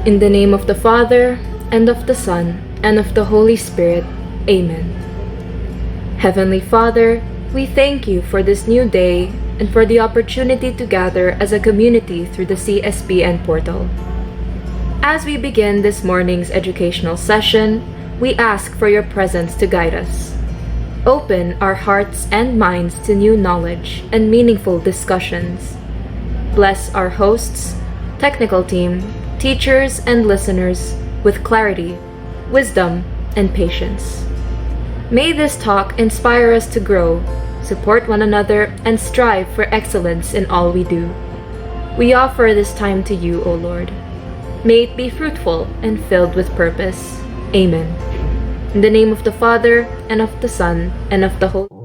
In the name of the Father, and of the Son, and of the Holy Spirit. Amen. Heavenly Father, we thank you for this new day and for the opportunity to gather as a community through the CSBN portal. As we begin this morning's educational session, we ask for your presence to guide us. Open our hearts and minds to new knowledge and meaningful discussions. Bless our hosts, technical team, teachers, and listeners with clarity, wisdom, and patience. May this talk inspire us to grow, support one another, and strive for excellence in all we do. We offer this time to you, O Lord. May it be fruitful and filled with purpose. Amen. In the name of the Father, and of the Son, and of the Holy Spirit.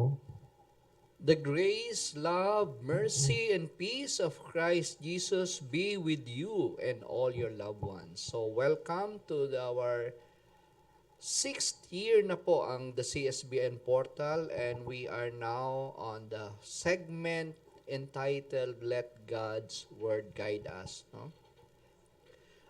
The grace, love, mercy, and peace of Christ Jesus be with you and all your loved ones. So welcome to our sixth year na po ang the CSBN portal, and we are now on the segment entitled Let God's Word Guide Us. No?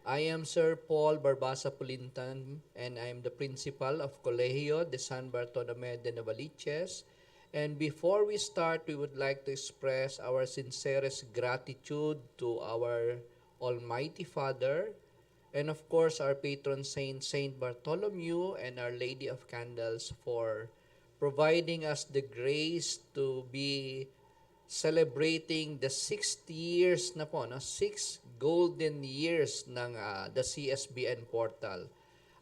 I am Sir Paul Barbasa Pulintan, and I am the principal of Colegio de San Bartolome de Novaliches. And before we start, we would like to express our sincerest gratitude to our Almighty Father, and of course our patron saint, Saint Bartholomew, and Our Lady of Candles for providing us the grace to be celebrating the 6 years na po, no? 6 golden years ng the CSBN portal.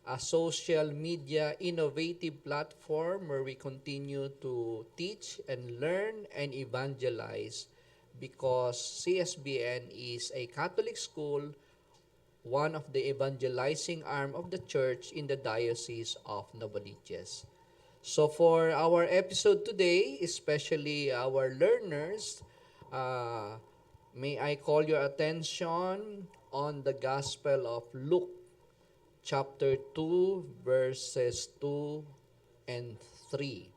a social media innovative platform where we continue to teach and learn and evangelize because CSBN is a Catholic school, one of the evangelizing arm of the church in the Diocese of Novaliches. So for our episode today, especially our learners, uh, may I call your attention on the Gospel of Luke chapter 2 verses 2 and 3.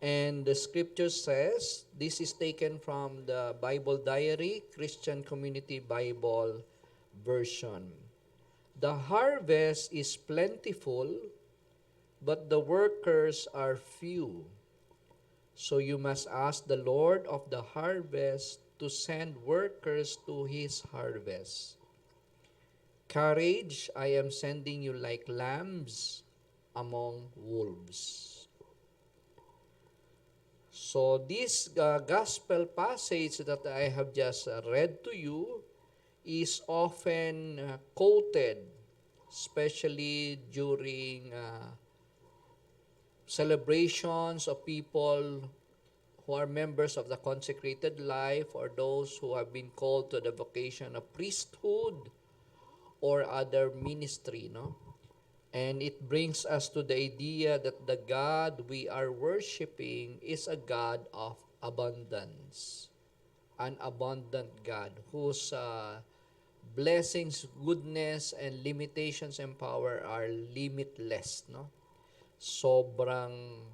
And the scripture says, this is taken from the Bible Diary, Christian Community Bible version. The harvest is plentiful, but the workers are few. So you must ask the Lord of the harvest to send workers to his harvest. Courage, I am sending you like lambs among wolves. So this gospel passage that I have just read to you is often quoted, especially during celebrations of people who are members of the consecrated life or those who have been called to the vocation of priesthood or other ministry, no? And it brings us to the idea that the God we are worshiping is a God of abundance, an abundant God whose blessings, goodness, and limitations and power are limitless, no? Sobrang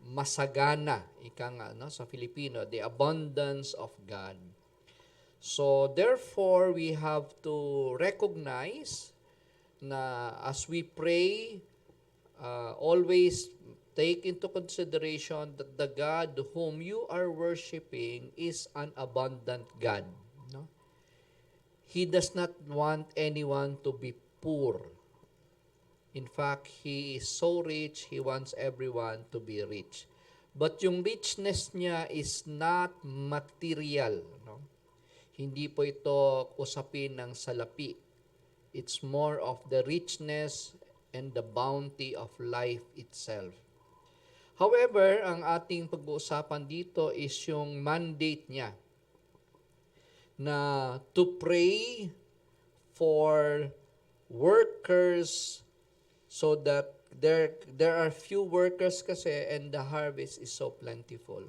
masagana, ika nga, no, sa Filipino, the abundance of God. So therefore, we have to recognize na as we pray, always take into consideration that the God whom you are worshiping is an abundant God. No? He does not want anyone to be poor. In fact, He is so rich, He wants everyone to be rich. But yung richness niya is not material. No? Hindi po ito usapin ng salapi. It's more of the richness and the bounty of life itself. However, ang ating pag-uusapan dito is yung mandate niya na to pray for workers so that there are few workers kasi and the harvest is so plentiful.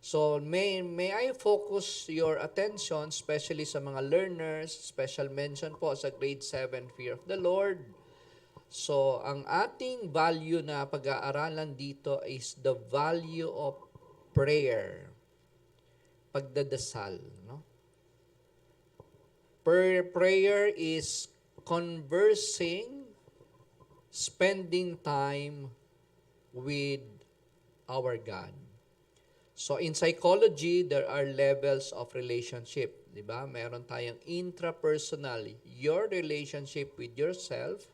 So may I focus your attention especially sa mga learners, special mention po sa grade 7 Fear of the Lord. So ang ating value na pag-aaralan dito is the value of prayer. Pagdadasal, no? Prayer is conversing, spending time with our God. So in psychology, there are levels of relationship, 'di ba? Meron tayong intrapersonal, your relationship with yourself,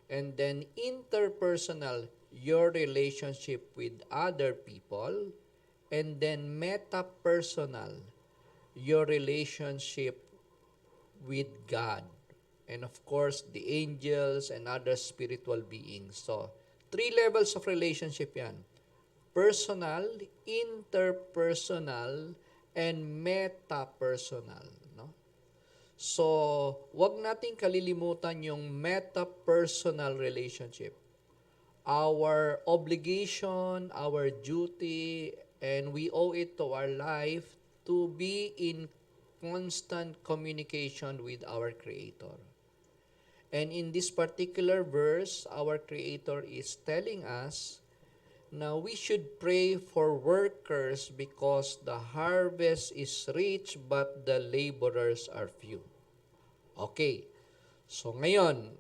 and then interpersonal, your relationship with other people, and then metapersonal, your relationship with God. And of course, the angels and other spiritual beings. So, 3 levels of relationship yan. Personal, interpersonal, and metapersonal. No? So, wag nating kalilimutan yung metapersonal relationship. Our obligation, our duty, and we owe it to our life to be in constant communication with our Creator. And in this particular verse, our Creator is telling us na we should pray for workers because the harvest is rich but the laborers are few. Okay. So ngayon,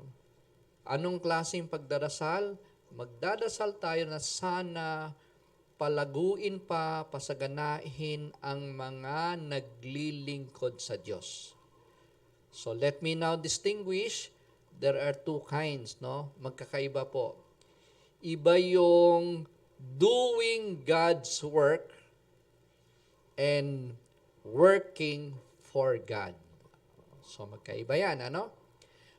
anong klaseng pagdarasal? Magdadasal tayo na sana palaguin pa, pasaganahin ang mga naglilingkod sa Diyos. So let me now distinguish. There are 2 kinds, no? Magkakaiba po. Iba yung doing God's work and working for God. So magkaiba yan, ano?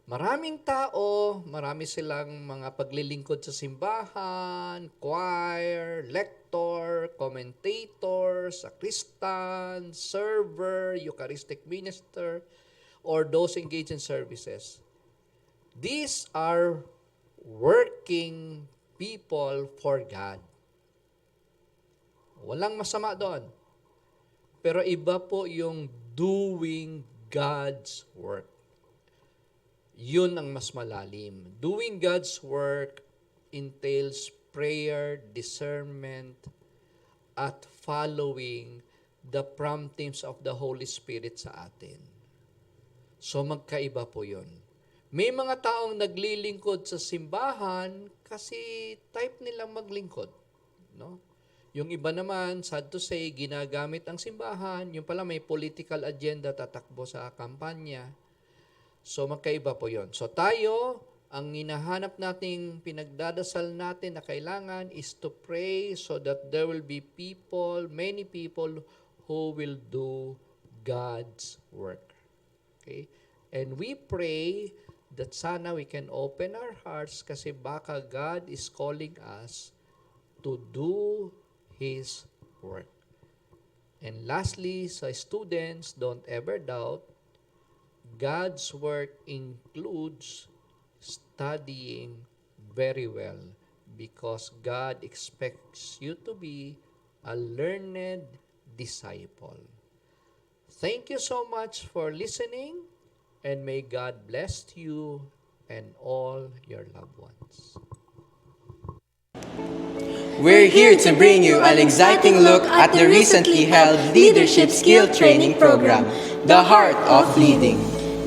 Maraming tao, marami silang mga paglilingkod sa simbahan, choir, lector, commentator, sacristan, server, Eucharistic minister, or those engaged in services. These are working people for God. Walang masama doon. Pero iba po yung doing God's work. Yun ang mas malalim. Doing God's work entails prayer, discernment, at following the promptings of the Holy Spirit sa atin. So magkaiba po yun. May mga taong naglilingkod sa simbahan kasi type nilang maglingkod. No? Yung iba naman, sad to say, ginagamit ang simbahan. Yung pala may political agenda tatakbo sa kampanya. So magkaiba po yon. So tayo, ang hinahanap nating pinagdadasal natin na kailangan is to pray so that there will be people, many people who will do God's work. Okay? And we pray that sana we can open our hearts kasi baka God is calling us to do His work. And lastly, sa students, don't ever doubt, God's work includes studying very well because God expects you to be a learned disciple. Thank you so much for listening, and may God bless you and all your loved ones. We're here to bring you an exciting look at the recently held Leadership Skill Training Program, The Heart of Leading.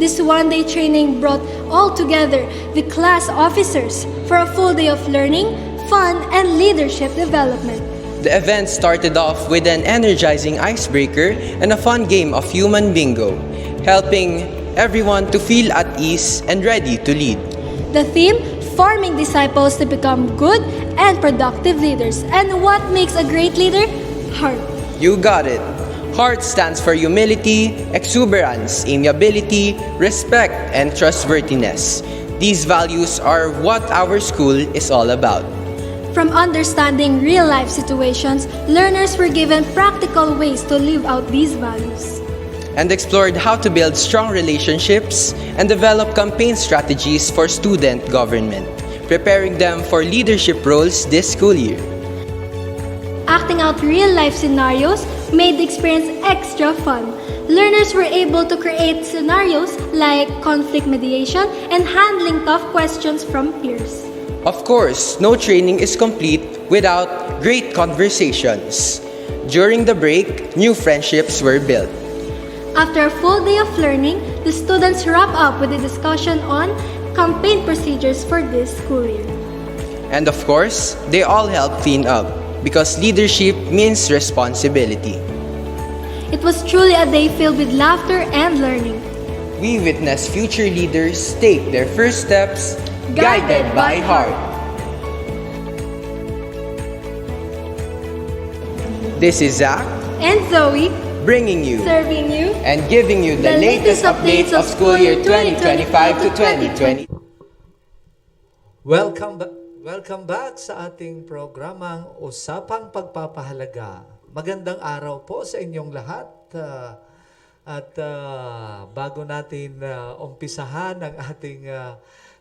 This one-day training brought all together the class officers for a full day of learning, fun, and leadership development. The event started off with an energizing icebreaker and a fun game of human bingo, helping everyone to feel at ease and ready to lead. The theme, forming disciples to become good and productive leaders. And what makes a great leader? Heart. You got it. Heart stands for humility, exuberance, amiability, respect, and trustworthiness. These values are what our school is all about. From understanding real-life situations, learners were given practical ways to live out these values. And explored how to build strong relationships and develop campaign strategies for student government, preparing them for leadership roles this school year. Acting out real-life scenarios made the experience extra fun. Learners were able to create scenarios like conflict mediation and handling tough questions from peers. Of course, no training is complete without great conversations. During the break, new friendships were built. After a full day of learning, the students wrap up with a discussion on campaign procedures for this school year. And of course, they all help clean up because leadership means responsibility. It was truly a day filled with laughter and learning. We witness future leaders take their first steps guided by heart. This is Zach And Zoe, bringing you serving you and giving you the latest updates of school year 2025 to 2020. Welcome back sa ating programang Usapang Pagpapahalaga. Magandang araw po sa inyong lahat. Bago natin umpisahan ang ating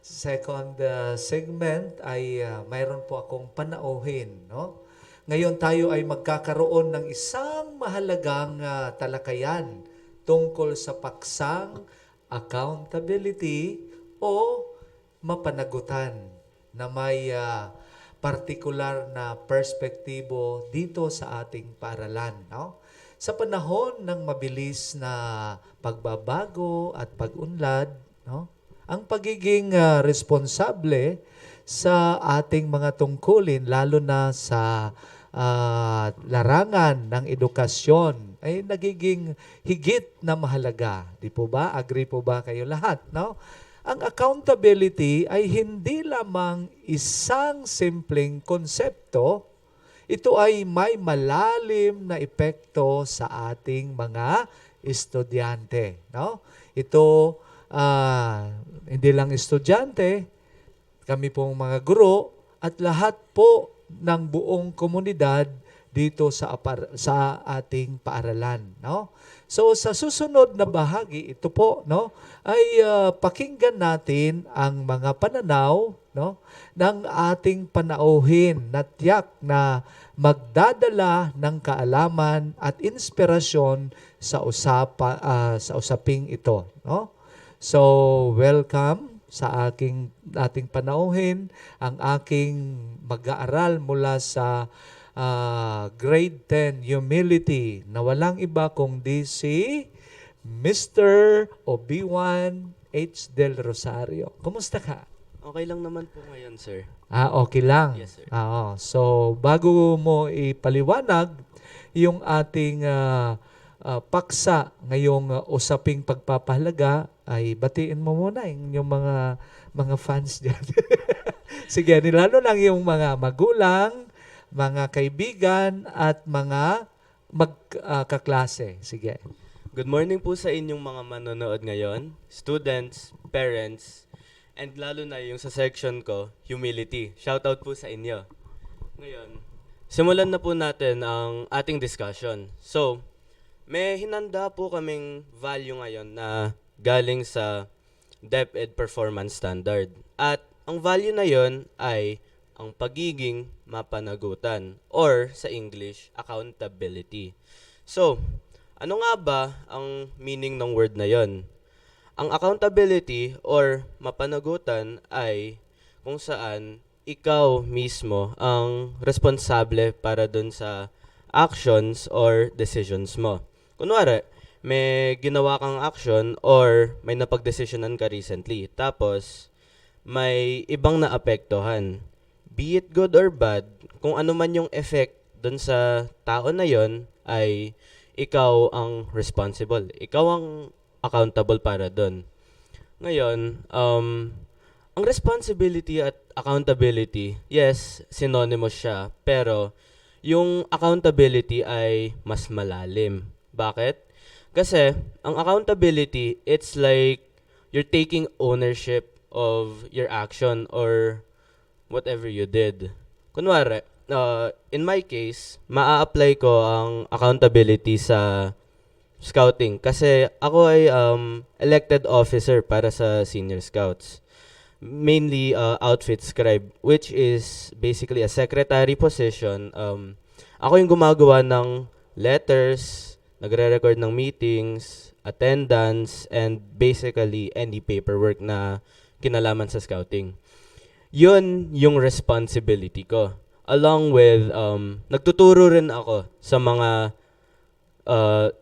second segment ay mayroon po akong panauhin. No? Ngayon tayo ay magkakaroon ng isang mahalagang talakayan tungkol sa paksang accountability o mapanagutan na may partikular na perspektibo dito sa ating paaralan. No? Sa panahon ng mabilis na pagbabago at pag-unlad, no? Ang pagiging responsable sa ating mga tungkulin, lalo na sa larangan ng edukasyon, ay nagiging higit na mahalaga. Di po ba? Agree po ba kayo lahat? No? Ang accountability ay hindi lamang isang simpleng konsepto, ito ay may malalim na epekto sa ating mga estudyante. No? Ito hindi lang estudyante, kami pong mga guro, at lahat po ng buong komunidad dito sa ating paaralan, no? So sa susunod na bahagi ito po, no, ay pakinggan natin ang mga pananaw, no, ng ating panauhin na tiyak na magdadala ng kaalaman at inspirasyon sa usaping ito, no? So welcome sa ating panauhin ang aking mag-aaral mula sa grade 10 humility na walang iba kundi si Mr. Obi-Wan H. Del Rosario. Kumusta ka? Okay lang naman po ngayon, sir. Okay lang. Yes, sir. So, bago mo ipaliwanag yung ating paksa ngayong usaping pagpapahalaga, ay batiin mo muna yung mga fans dyan. Sige, lalo lang yung mga magulang, mga kaibigan, at mga magkaklase. Sige. Good morning po sa inyong mga manonood ngayon, students, parents, and lalo na yung sa section ko, humility. Shoutout po sa inyo. Ngayon, simulan na po natin ang ating discussion. So, may hinanda po kaming value ngayon na galing sa DepEd Performance Standard. At ang value na yon ay ang pagiging mapanagutan, or sa English, accountability. So, ano nga ba ang meaning ng word na yon? Ang accountability or mapanagutan ay kung saan ikaw mismo ang responsable para dun sa actions or decisions mo. Kunwari, may ginawa kang action or may napagdesisyonan ka recently, tapos may ibang naapektuhan. Be it good or bad, kung ano man yung effect dun sa tao na yon, ay ikaw ang responsible. Ikaw ang accountable para dun. Ngayon, ang responsibility at accountability, yes, synonymous siya, pero yung accountability ay mas malalim. Bakit? Kasi ang accountability, it's like you're taking ownership of your action or whatever you did. Kunwari, in my case, maa-apply ko ang accountability sa scouting kasi ako ay elected officer para sa senior scouts. Mainly outfit scribe, which is basically a secretary position. Ako yung gumagawa ng letters, nagre-record ng meetings, attendance, and basically any paperwork na kinalaman sa scouting. Yun yung responsibility ko. Along with, nagtuturo rin ako sa mga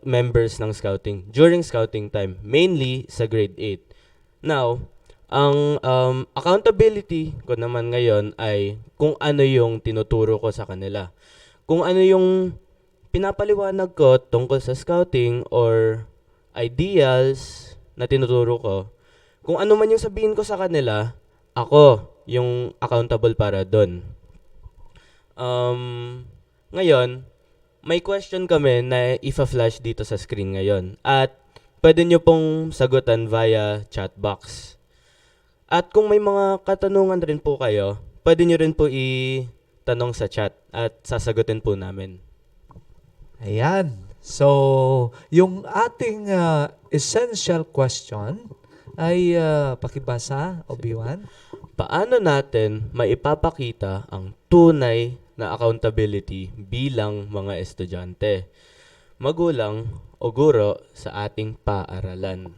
members ng scouting during scouting time, mainly sa grade 8. Now, ang accountability ko naman ngayon ay kung ano yung tinuturo ko sa kanila. Kung ano yung pinapaliwanag ko tungkol sa scouting or ideals na tinuturo ko, kung ano man yung sabihin ko sa kanila, ako yung accountable para doon. Ngayon, may question kami na ifa-flash dito sa screen ngayon at pwede nyo pong sagutan via chat box. At kung may mga katanungan rin po kayo, pwede nyo rin po itanong sa chat at sasagutin po namin. Ayan. So, yung ating essential question ay pakibasa, Obi-Wan. Paano natin maipapakita ang tunay na accountability bilang mga estudyante, magulang o guro sa ating paaralan?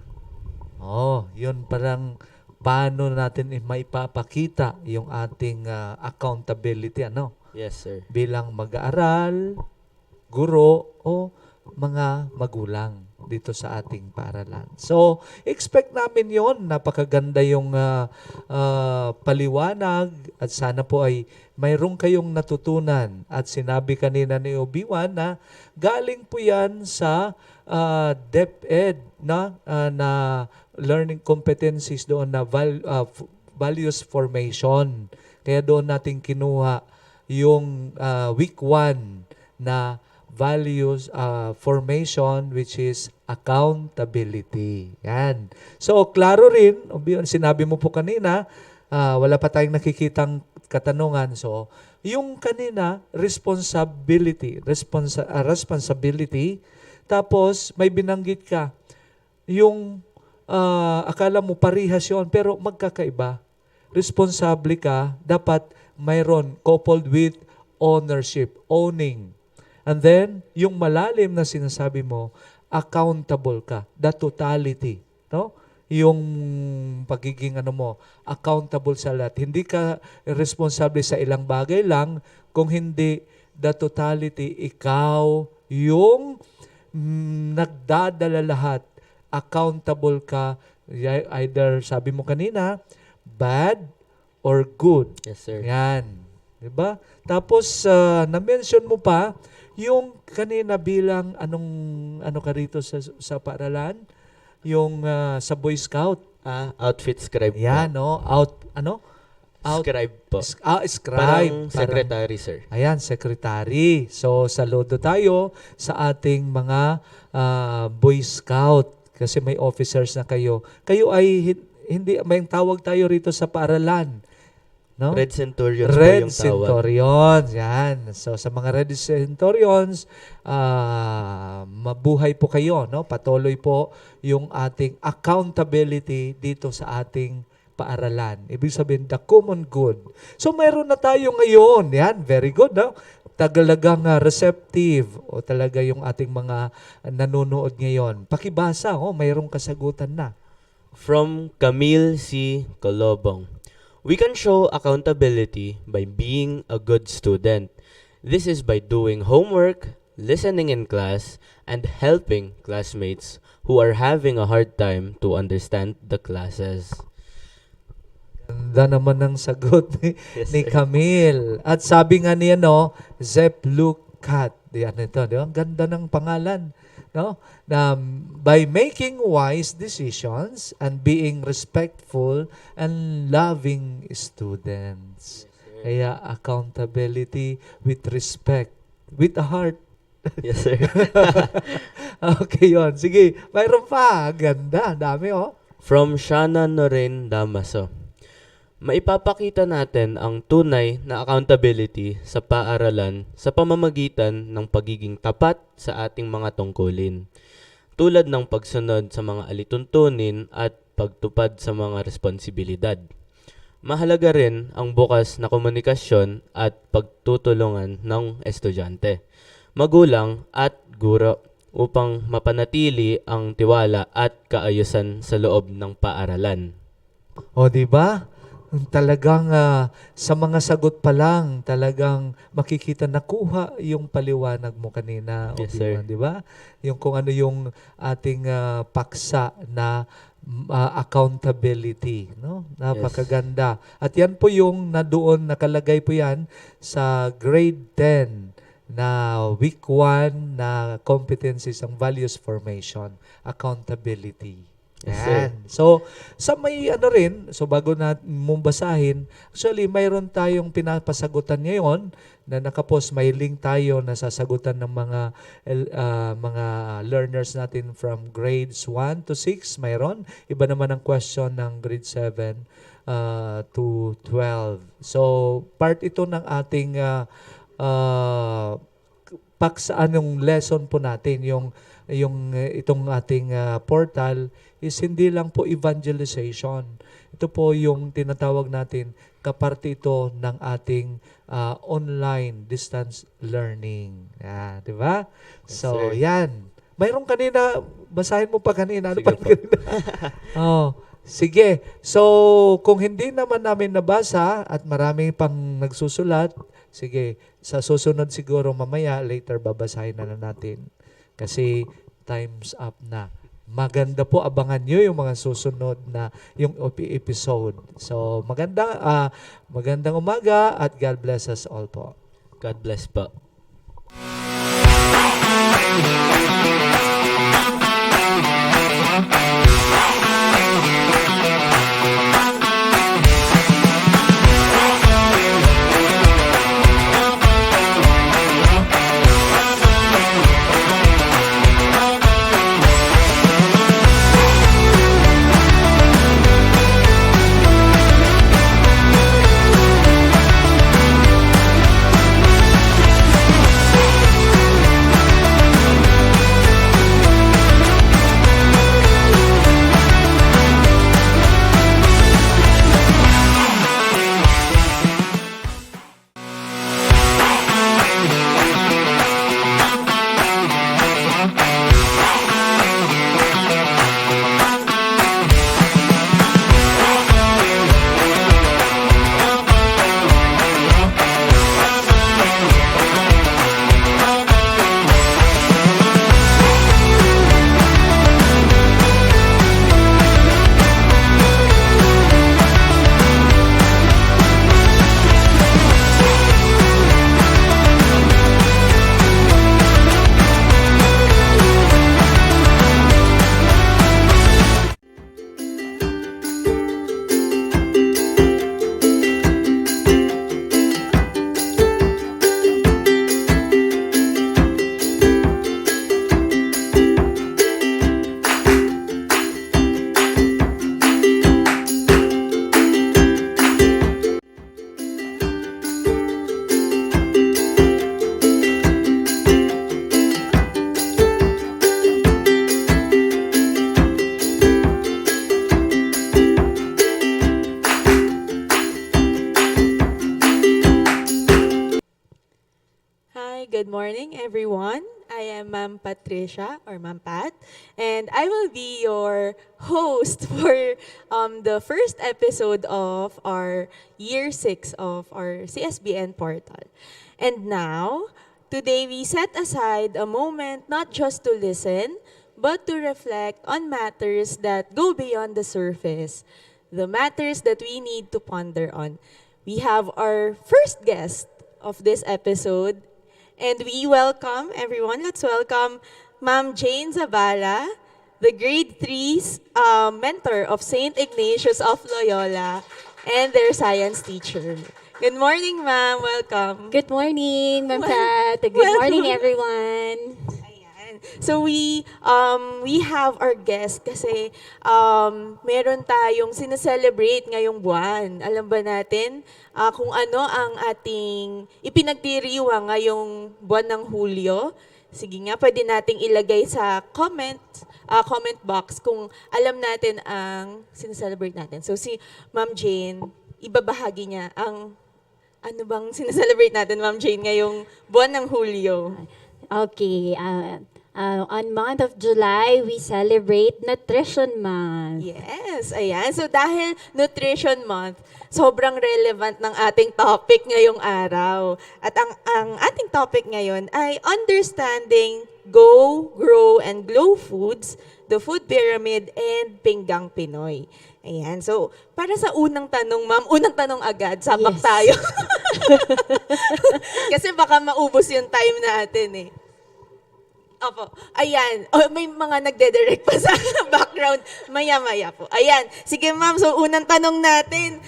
Yun parang paano natin maipapakita yung ating accountability, ano? Yes, sir. Bilang mag-aaral, guro, o mga magulang dito sa ating paaralan. So, expect namin yon. Napakaganda yung paliwanag at sana po ay mayroong kayong natutunan. At sinabi kanina ni Obi-Wan na galing po yan sa DepEd na learning competencies doon na values formation. Kaya doon natin kinuha yung week 1 na values formation, which is accountability. Yan. So, klaro rin, sinabi mo po kanina, wala pa tayong nakikitang katanungan. So, yung kanina, responsibility, tapos may binanggit ka, yung akala mo parihas yun, pero magkakaiba. Responsable ka, dapat mayroon coupled with ownership, owning. And then, yung malalim na sinasabi mo, accountable ka, the totality, no? Yung pagiging accountable sa lahat. Hindi ka responsable sa ilang bagay lang, kung hindi the totality, ikaw yung nagdadala lahat. Accountable ka, either sabi mo kanina, bad or good. Yes, sir. Yan. Diba? Tapos, na-mention mo pa, yung kanina bilang ano ka rito sa paaralan, yung sa Boy Scout. Outfit scribe po. Yan, no? Scribe po. Scribe. Parang secretary, sir. Ayan, secretary. So, saludo tayo sa ating mga Boy Scout kasi may officers na kayo. Kayo ay hindi, may tawag tayo rito sa paaralan. No? Red Centurions Red po yung tawag. Centurions. Yan. So, sa mga Red Centurions, mabuhay po kayo. No? Patuloy po yung ating accountability dito sa ating paaralan. Ibig sabihin, the common good. So, mayroon na tayo ngayon. Yan. Very good. No? Talagang receptive o talaga yung ating mga nanonood ngayon. Pakibasa, mayroong kasagutan na. From Camille C. Colobong. We can show accountability by being a good student. This is by doing homework, listening in class, and helping classmates who are having a hard time to understand the classes. Ganda naman ng sagot ni Yes, sir. Camille. At sabi nga niya, Zep Lukat. Yan ito, di ba? Ang ganda ng pangalan. No? Na by making wise decisions and being respectful and loving students. Kaya accountability with respect, with a heart. Yes, sir. Okay, yon. Sige, mayroon pa. Ganda. Dami, From Shana Noren Damaso. Maipapakita natin ang tunay na accountability sa paaralan sa pamamagitan ng pagiging tapat sa ating mga tungkulin, tulad ng pagsunod sa mga alituntunin at pagtupad sa mga responsibilidad. Mahalaga rin ang bukas na komunikasyon at pagtutulungan ng estudyante, magulang at guro upang mapanatili ang tiwala at kaayusan sa loob ng paaralan. O, di ba? Talagang sa mga sagot pa lang, talagang makikita nakuha yung paliwanag mo kanina. Yes, sir. Di ba? Yung kung ano yung ating paksa na accountability. No? Napakaganda. At yan po yung nakalagay po yan sa grade 10 na week 1 na competencies and values formation, accountability. Yes, sir. Yan. So, sa may so bago na mong basahin, actually, mayroon tayong pinapasagutan ngayon na nakapost, may link tayo na sasagutan ng mga learners natin from grades 1 to 6, mayroon. Iba naman ang question ng grade 7 to 12. So, part ito ng ating paksaan yung lesson po natin, itong ating portal is hindi lang po evangelization. Ito po yung tinatawag natin, kaparte ito ng ating online distance learning. Di ba? Yes, So, sir. yan. Mayroon kanina, basahin mo pa kanina. Ano Sige pa po. kanina? Sige. So, kung hindi naman namin nabasa at marami pang nagsusulat, sige, sa susunod siguro mamaya, later babasahin na natin. Kasi time's up na. Maganda po, abangan nyo yung mga susunod na yung episode. So, magandang umaga at God bless us all po. God bless po. good morning everyone. I am Ma'am Patricia or Ma'am Pat, and I will be your host for the first episode of our year 6 of our CSBN portal. And now, today we set aside a moment not just to listen, but to reflect on matters that go beyond the surface, the matters that we need to ponder on. We have our first guest of this episode, and we welcome everyone. Let's welcome Ma'am Jane Zabala, the grade 3's mentor of St. Ignatius of Loyola and their science teacher. Good morning, ma'am. Welcome. Good morning, Ma'am Pat. Good Welcome. morning, everyone. Ayan. So we have our guest kasi meron tayong sineselebrate ngayong buwan. Alam ba natin kung ano ang ating ipinagdiriwang ngayong buwan ng Hulyo? Sige nga, pwede nating ilagay sa comment box kung alam natin ang sineselebrate natin. So si Ma'am Jane, ibabahagi niya ang ano bang sineselebrate natin, Ma'am Jane, ngayong buwan ng Hulyo. Okay, on month of July, we celebrate Nutrition Month. Yes, ayan. So dahil Nutrition Month, sobrang relevant ng ating topic ngayong araw. At ang ating topic ngayon ay understanding Go, Grow, and Glow Foods, the Food Pyramid, and Pinggang Pinoy. Ayan. So, para sa unang tanong, ma'am, unang tanong agad, sabak Yes. tayo. Kasi baka maubos yung time natin eh. Opo. Ayan. Oh, may mga nagde-direct pa sa background. Maya-maya po. Ayan. Sige ma'am, so unang tanong natin.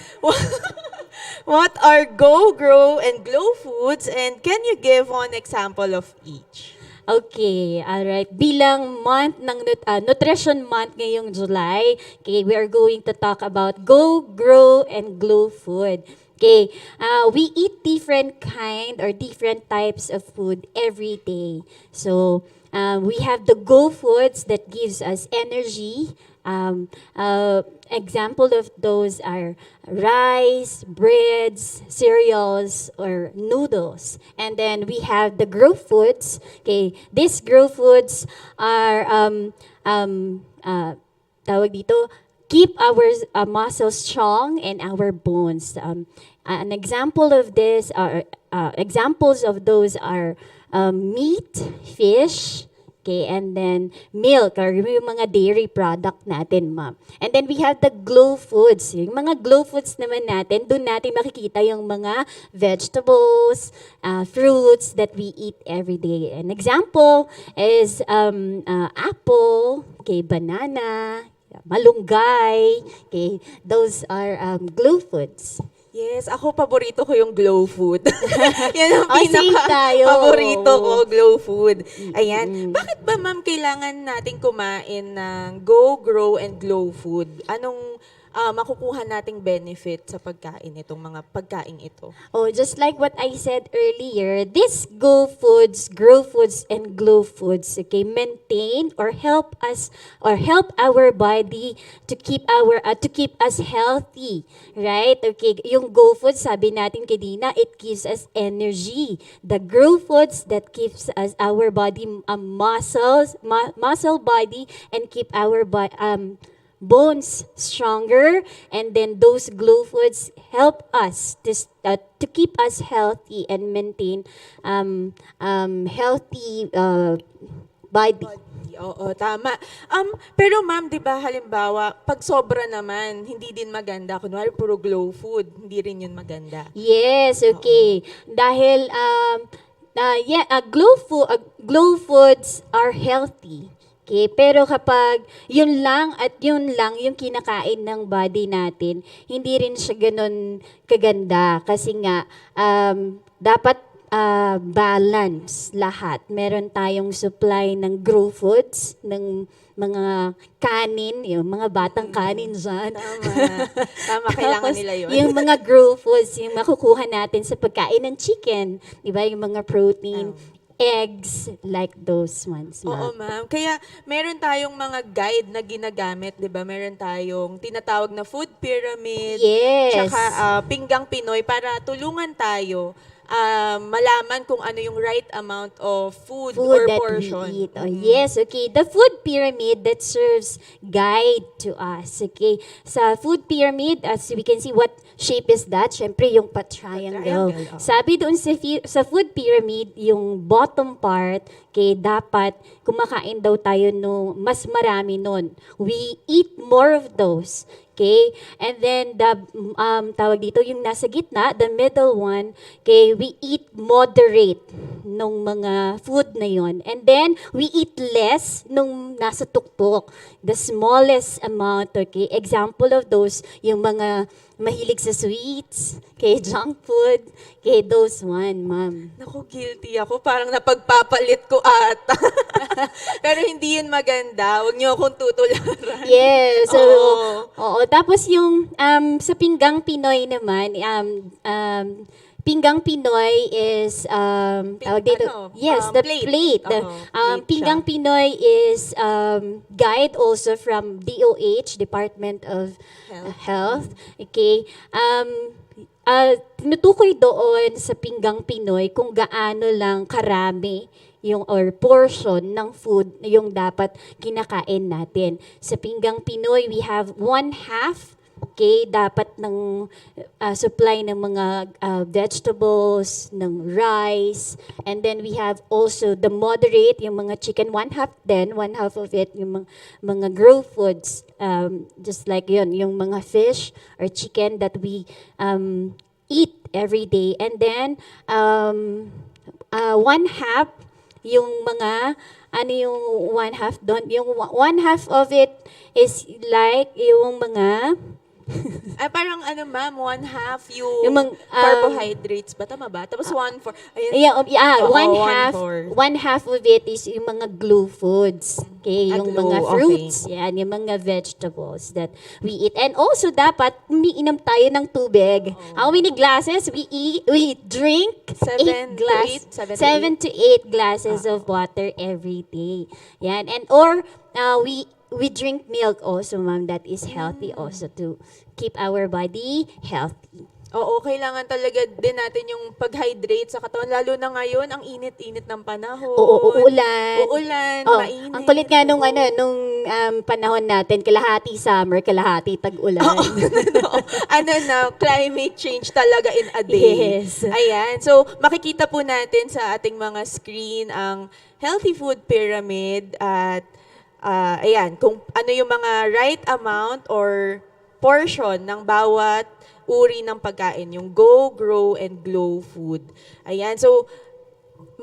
What are Go, Grow, and Glow foods? And can you give one example of each? Okay, alright. Bilang month ng Nutrition Month ngayong July, okay, we are going to talk about Go, Grow, and Glow food. Okay, we eat different kind or different types of food every day. So, we have the Go foods that gives us energy. Example of those are rice, breads, cereals, or noodles. And then we have the Grow foods. Okay, these Grow foods are tawag dito, keep our muscles strong and our bones. An example of this are examples of those are meat, fish, okay, and then milk or yung mga dairy product natin, ma'am. And then we have the Glow foods. Yung mga Glow foods naman natin, doon natin makikita yung mga vegetables, fruits that we eat every day. An example is apple, okay, banana, malunggay, okay, those are Glow foods. Yes, ako paborito ko yung Glow food. Yan ang Same tayo. paborito ko, Glow food. Ayan. Bakit ba ma'am kailangan nating kumain ng Go, Grow, and Glow food? Anong makukuha nating benefit sa pagkain itong mga pagkain ito? Oh, just like what I said earlier, this Go foods, Grow foods, and Glow foods, okay, maintain or help us or help our body to keep us healthy, right? Okay, yung Go foods, sabi natin kanina, it gives us energy. The Grow foods that gives us our body muscle body and keep our bones stronger, and then those Glow foods help us to keep us healthy and maintain healthy body. Oo, tama. Pero ma'am, di ba halimbawa, pag sobra naman, hindi din maganda. Kunwari, puro Glow food, hindi rin yun maganda. Yes, okay. Dahil Glow foods are healthy. Okay, pero kapag yun lang yung kinakain ng body natin, hindi rin siya ganun kaganda kasi nga dapat balance lahat. Meron tayong supply ng Grow foods, ng mga kanin, yung mga batang kanin dyan. Tama, kailangan Tapos, nila yun. yung mga Grow foods, yung makukuha natin sa pagkain ng chicken, di ba? Yung mga protein, eggs, like those ones, Oo, ma'am. ma'am. Kaya meron tayong mga guide na ginagamit, di ba? Meron tayong tinatawag na food pyramid, Yes. tsaka Pinggang Pinoy para tulungan tayo malaman kung ano yung right amount of food, Food or that portion. we eat. Oh, yes, okay. The food pyramid that serves guide to us. Okay. Sa food pyramid, as we can see, what shape is that? Siyempre, yung pa-triangle. Pa-triangle, oh. Sabi doon sa food pyramid, yung bottom part, okay, dapat kumakain daw tayo no mas marami nun. We eat more of those. Okay? And then the tawag dito yung nasa gitna, the middle one, okay, we eat moderate nung mga food na yon. And then we eat less nung nasa tuktok. The smallest amount, okay? Example of those, yung mga mahilig sa sweets, okay, junk food, okay, those one, ma'am. Naku, guilty ako. Parang napagpapalit ko ata. Pero hindi yun maganda. Huwag niyo akong tutularan. Yes. So, Oo. oo. Tapos yung sa Pinggang Pinoy naman, Pinggang Pinoy is tawag dito. Yes, the plate. plate. Oo, plate Pinggang siya. Pinoy is guide also from DOH, Department of Health. Okay. Tinutukoy doon sa Pinggang Pinoy kung gaano lang karami yung or portion ng food na yung dapat kinakain natin. Sa Pinggang Pinoy, we have 1/2. Okay, dapat ng supply ng mga vegetables, ng rice, and then we have also the moderate, yung mga chicken, 1/2 din, 1/2 of it, yung mga grow foods, just like yun, yung mga fish or chicken that we eat every day. And then, 1/2, yung mga, ano yung 1/2 doon? Yung 1/2 of it is like yung mga, Ay, parang ano ma'am, 1/2 yung, Yung carbohydrates ba? Tama ba? Tapos 1/4. yeah, Oo, 1/2 of it is yung mga glue foods. Okay, yung glue, mga okay. fruits, yan, yung mga vegetables that we eat. And also dapat umiinom tayo ng tubig. How many glasses we drink? 7 to 8, 7 to 8 glasses of water every day. Yan. And or we drink milk also, ma'am. That is healthy also to keep our body healthy. Oo, kailangan talaga din natin yung pag-hydrate sa katawan. Lalo na ngayon, ang init-init ng panahon. Oo, uulan. Uulan, Oh, mainit. ang kulit nga nung panahon natin, kalahati summer, kalahati tag-ulan. Ano na, climate change talaga in a day. Yes. Ayan. So, makikita po natin sa ating mga screen ang healthy food pyramid at ayan, kung ano yung mga right amount or portion ng bawat uri ng pagkain, yung go, grow, and glow food. Ayan, so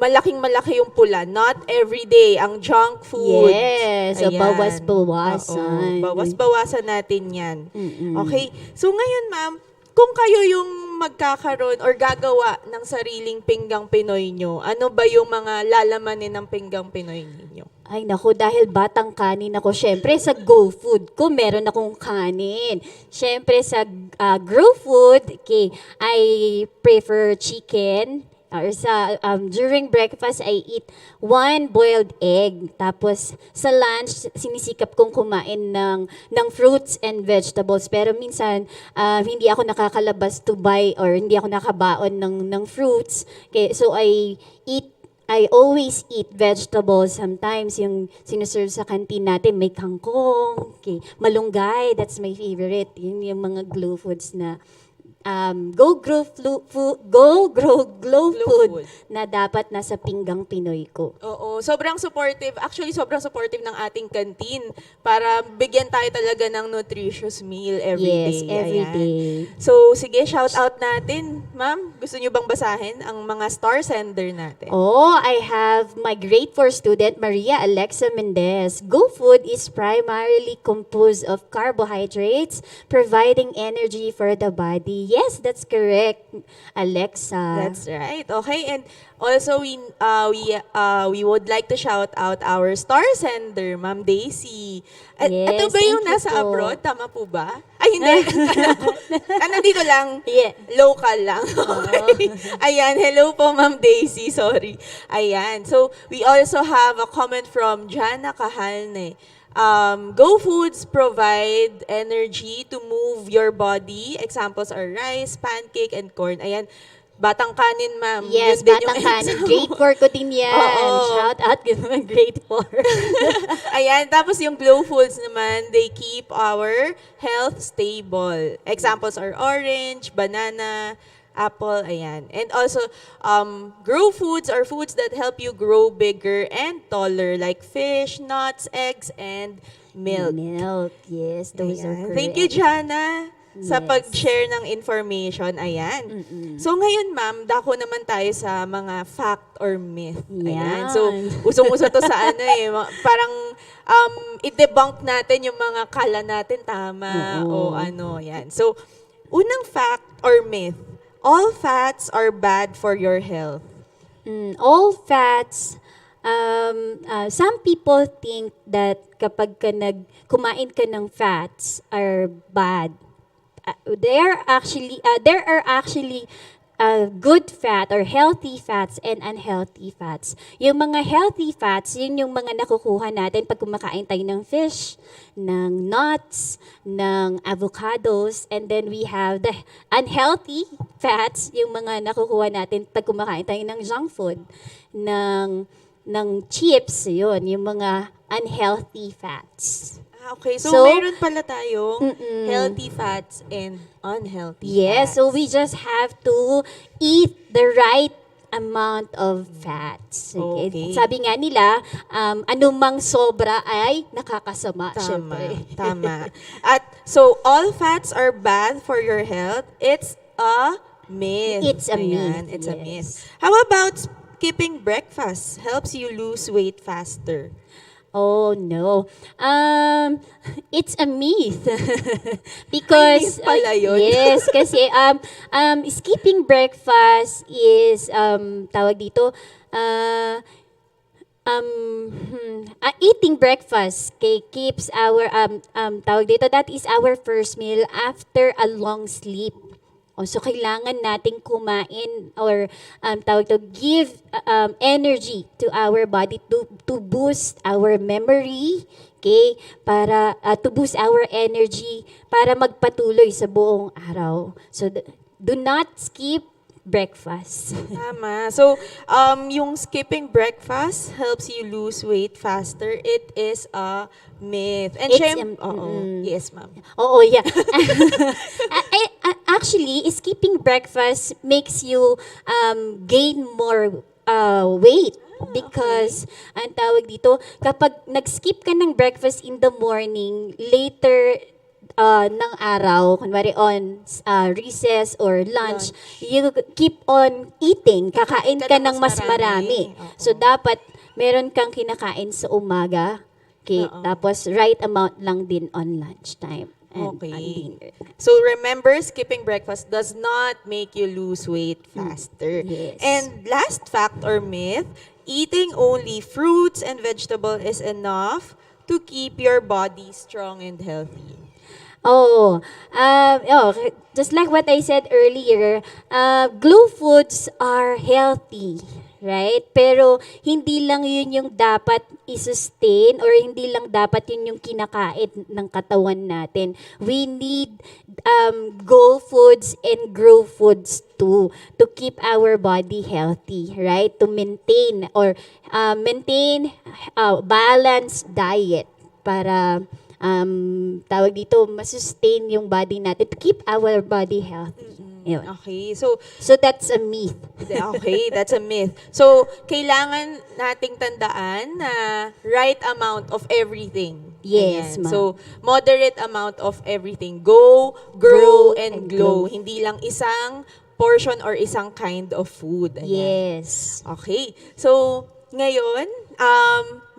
malaking-malaki yung pula. Not every day ang junk food. Yes, so Ayan. bawas-bawasan. Oo, bawas-bawasan natin yan. Mm-mm. Okay, so ngayon ma'am, kung kayo yung magkakaroon or gagawa ng sariling pinggang Pinoy nyo, ano ba yung mga lalamanin ng pinggang Pinoy ninyo? Ay naku, dahil batang kanin ako, syempre sa Go Food ko, meron akong kanin. Syempre sa Grow Food, okay, I prefer chicken. Or sa, during breakfast, I eat 1 boiled egg. Tapos sa lunch, sinisikap kong kumain ng fruits and vegetables. Pero minsan, hindi ako nakakalabas to buy or hindi ako nakabaon ng fruits. Okay, so I always eat vegetables. Sometimes yung sinuserve sa canteen natin may kangkong, okay, malunggay, that's my favorite. Yun yung mga glow foods na glow food food. na dapat nasa pinggang Pinoy ko. Oo, sobrang supportive. Actually, sobrang supportive ng ating canteen para bigyan tayo talaga ng nutritious meal every day. Yes, every Ayan. day. So, sige, shout out natin. Ma'am, gusto niyo bang basahin ang mga star sender natin? Oh, I have my grade 4 student, Maria Alexa Mendez. Go Food is primarily composed of carbohydrates, providing energy for the body. Yes, that's correct, Alexa. That's right. Okay, and also we would like to shout out our star sender, Ma'am Daisy. Yes, Ito ba yung thank you nasa po. abroad? Tama po ba? Ay, hindi. Nandito lang. Yeah. Local lang. Okay. Ayan, hello po Ma'am Daisy, sorry. Ayan, so we also have a comment from Jana Kahalne. Go Foods provide energy to move your body. Examples are rice, pancake, and corn. Ayan, Batang Kanin, ma'am. Yes, Yun din yung Batang Kanin. example. Grade 4 ko din yan. Oo. Shout out, grade 4. Ayan, tapos yung Glow Foods naman, they keep our health stable. Examples are orange, banana, apple, ayan. And also, grow foods are foods that help you grow bigger and taller, like fish, nuts, eggs, and milk. Milk, yes. Those are Ayan. correct. Thank you, Jana, sa Yes. pag-share ng information. Ayan. So ngayon, ma'am, dako naman tayo sa mga fact or myth. Ayan. Yan. So, usong-uso to sa ano eh. Parang i-debunk natin yung mga kala natin tama o Oo. ano. Yan. So, unang fact or myth, all fats are bad for your health. All fats, some people think that kapag kumain ka ng fats are bad. There are actually good fat or healthy fats and unhealthy fats. Yung mga healthy fats, yun yung mga nakukuha natin pag kumakain tayo ng fish, ng nuts, ng avocados, and then we have the unhealthy fats, yung mga nakukuha natin pag kumakain tayo ng junk food, ng chips, yun, yung mga unhealthy fats. Okay, so, So, mayroon pala tayong healthy fats and unhealthy Yes, fats. so we just have to eat the right amount of fats. Okay. Sabi nga nila, anumang sobra ay nakakasama, Tama, syempre. tama. At so, all fats are bad for your health. It's a myth. It's a Ayan, myth, It's a yes. myth. How about skipping breakfast? Helps you lose weight faster. Oh no. It's a myth. Because myth pala yun. yes, kasi skipping breakfast is tawag dito eating breakfast keeps our tawag dito, that is our first meal after a long sleep. So, kailangan nating kumain or tawag to, give energy to our body to boost our memory, okay? Para to boost our energy para magpatuloy sa buong araw. So, do not skip breakfast. Tama. So, yung skipping breakfast helps you lose weight faster. It is a myth. And It's yes, ma'am. Oo, yeah. Actually, skipping breakfast makes you gain more weight. Because, ang tawag dito, kapag nag-skip ka ng breakfast in the morning, later ng araw, kunwari on recess or lunch, you keep on eating. Kakain ka ng mas marami. Oo. So, dapat meron kang kinakain sa umaga. Okay, tapos right amount lang din on lunchtime. And Okay. on dinner. So remember, skipping breakfast does not make you lose weight faster. Yes. And last fact or myth, eating only fruits and vegetable is enough to keep your body strong and healthy. Just like what I said earlier, glow foods are healthy, right? Pero hindi lang yun yung dapat i-sustain or hindi lang dapat yun yung kinakain ng katawan natin. We need glow foods and grow foods too to keep our body healthy, right? To maintain balanced diet para tawag dito, masustain yung body natin to keep our body healthy. Yun. Okay, so that's a myth. okay, that's a myth. So kailangan nating tandaan na right amount of everything. Yes, Ayan. ma'am. So moderate amount of everything. Go, grow, and glow. Hindi lang isang portion or isang kind of food. Ayan. Yes. Okay. So, ngayon,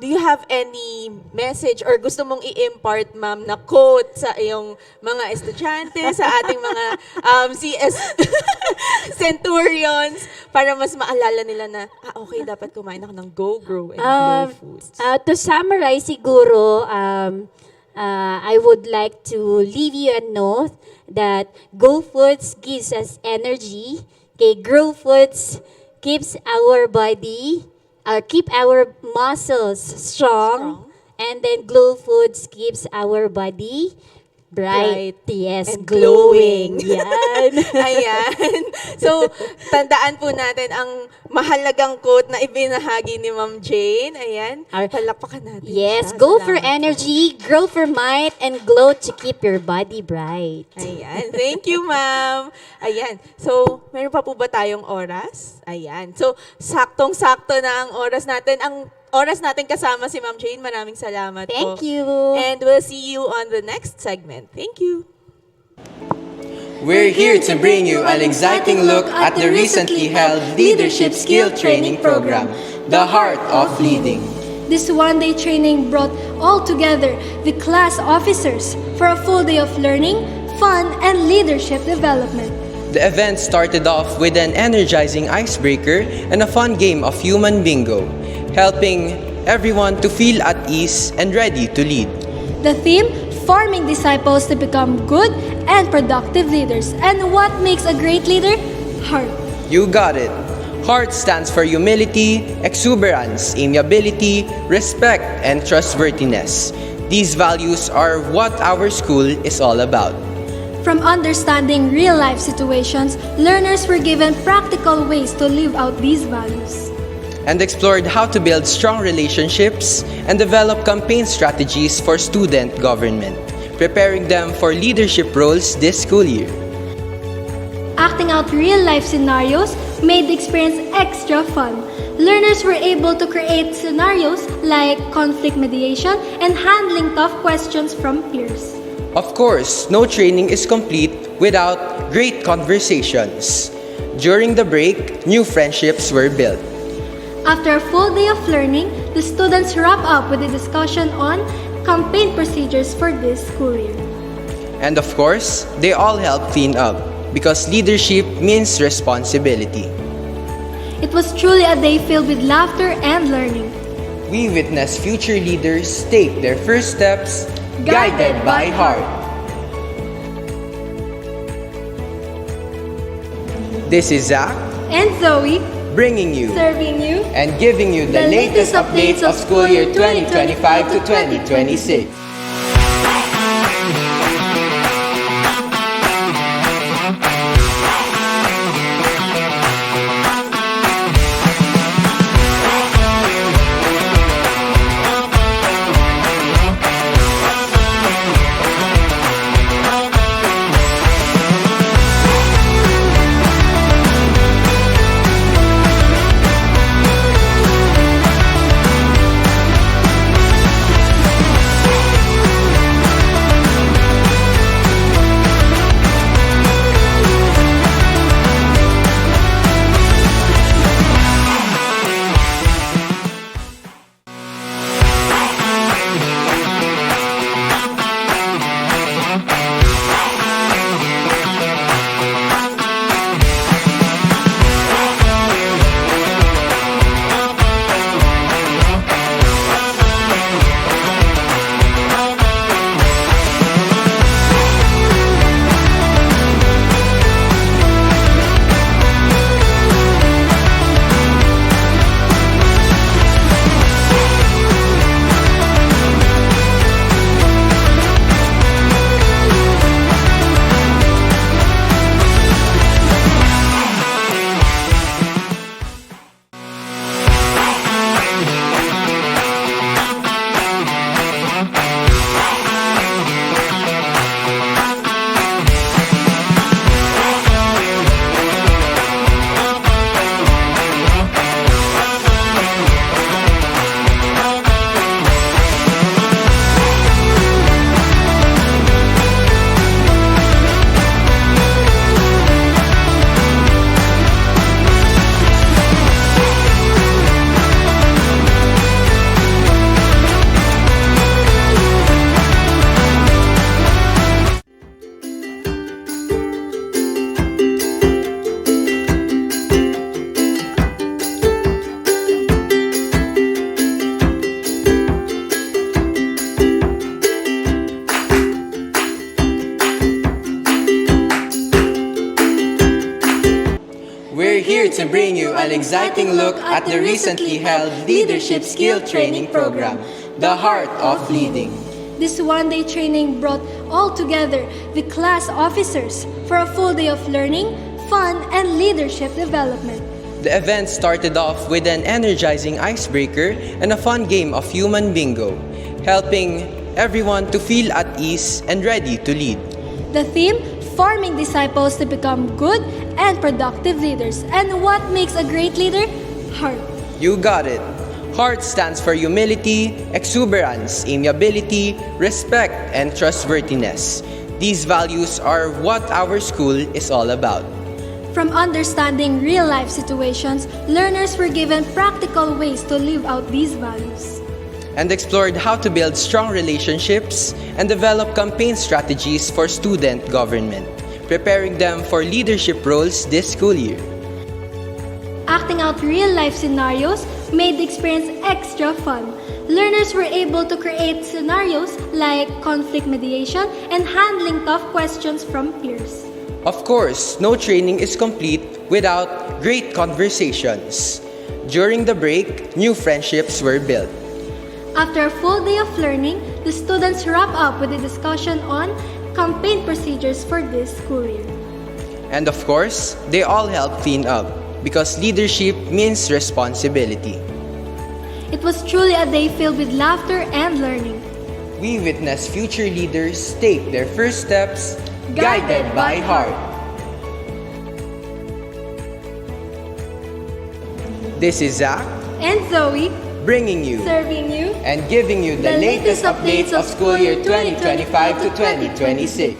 do you have any message or gusto mong i-impart, ma'am, na quote sa iyong mga estudyante, sa ating mga CS centurions, para mas maalala nila na, okay, dapat kumain ako ng Go, Grow, and Glow foods. To summarize siguro, I would like to leave you a note that Go Foods gives us energy. Okay, Grow Foods keeps our body, keep our muscles strong. And then Glow Foods keeps our body Bright, yes, and glowing. Yan. Ayan. So, tandaan po natin ang mahalagang quote na ibinahagi ni Ma'am Jane. Ayan. Palakpakan natin Yes, siya. go for Salamat. energy, grow for might, and glow to keep your body bright. Ayan. Thank you, ma'am. Ayan. So, meron pa po ba tayong oras? Ayan. So, saktong-sakto na ang oras natin. Ang oras natin kasama si Ma'am Jane. Maraming salamat po. Thank you. And we'll see you on the next segment. Thank you. We're here to bring you an exciting look at the recently held Leadership Skill Training Program, the Heart of Leading. This one-day training brought all together the class officers for a full day of learning, fun, and leadership development. The event started off with an energizing icebreaker and a fun game of human bingo, helping everyone to feel at ease and ready to lead. The theme, forming disciples to become good and productive leaders. And what makes a great leader? Heart. You got it. HEART stands for humility, exuberance, amiability, respect, and trustworthiness. These values are what our school is all about. From understanding real-life situations, learners were given practical ways to live out these values. And explored how to build strong relationships and develop campaign strategies for student government, preparing them for leadership roles this school year. Acting out real-life scenarios made the experience extra fun. Learners were able to create scenarios like conflict mediation and handling tough questions from peers. Of course, no training is complete without great conversations. During the break, new friendships were built. After a full day of learning, the students wrap up with a discussion on campaign procedures for this school year. And of course, they all help clean up because leadership means responsibility. It was truly a day filled with laughter and learning. We witness future leaders take their first steps guided by heart. This is Zach And Zoe, bringing you serving you and giving you the latest updates of school year 2025 to 2026. We're here to bring you an exciting look at the recently held Leadership Skill Training Program, the Heart of Leading. This one-day training brought all together the class officers for a full day of learning, fun, and leadership development. The event started off with an energizing icebreaker and a fun game of human bingo, helping everyone to feel at ease and ready to lead. The theme, forming disciples to become good and productive leaders. And what makes a great leader? Heart. You got it. HEART stands for humility, exuberance, amiability, respect, and trustworthiness. These values are what our school is all about. From understanding real-life situations, learners were given practical ways to live out these values. And explored how to build strong relationships and develop campaign strategies for student government, preparing them for leadership roles this school year. Acting out real-life scenarios made the experience extra fun. Learners were able to create scenarios like conflict mediation and handling tough questions from peers. Of course, no training is complete without great conversations. During the break, new friendships were built. After a full day of learning, the students wrap up with a discussion on campaign procedures for this school year. And of course, they all help clean up because leadership means responsibility. It was truly a day filled with laughter and learning. We witness future leaders take their first steps guided by heart. This is Zach And Zoe, bringing you serving you and giving you the latest updates of school year 2025 to 2026.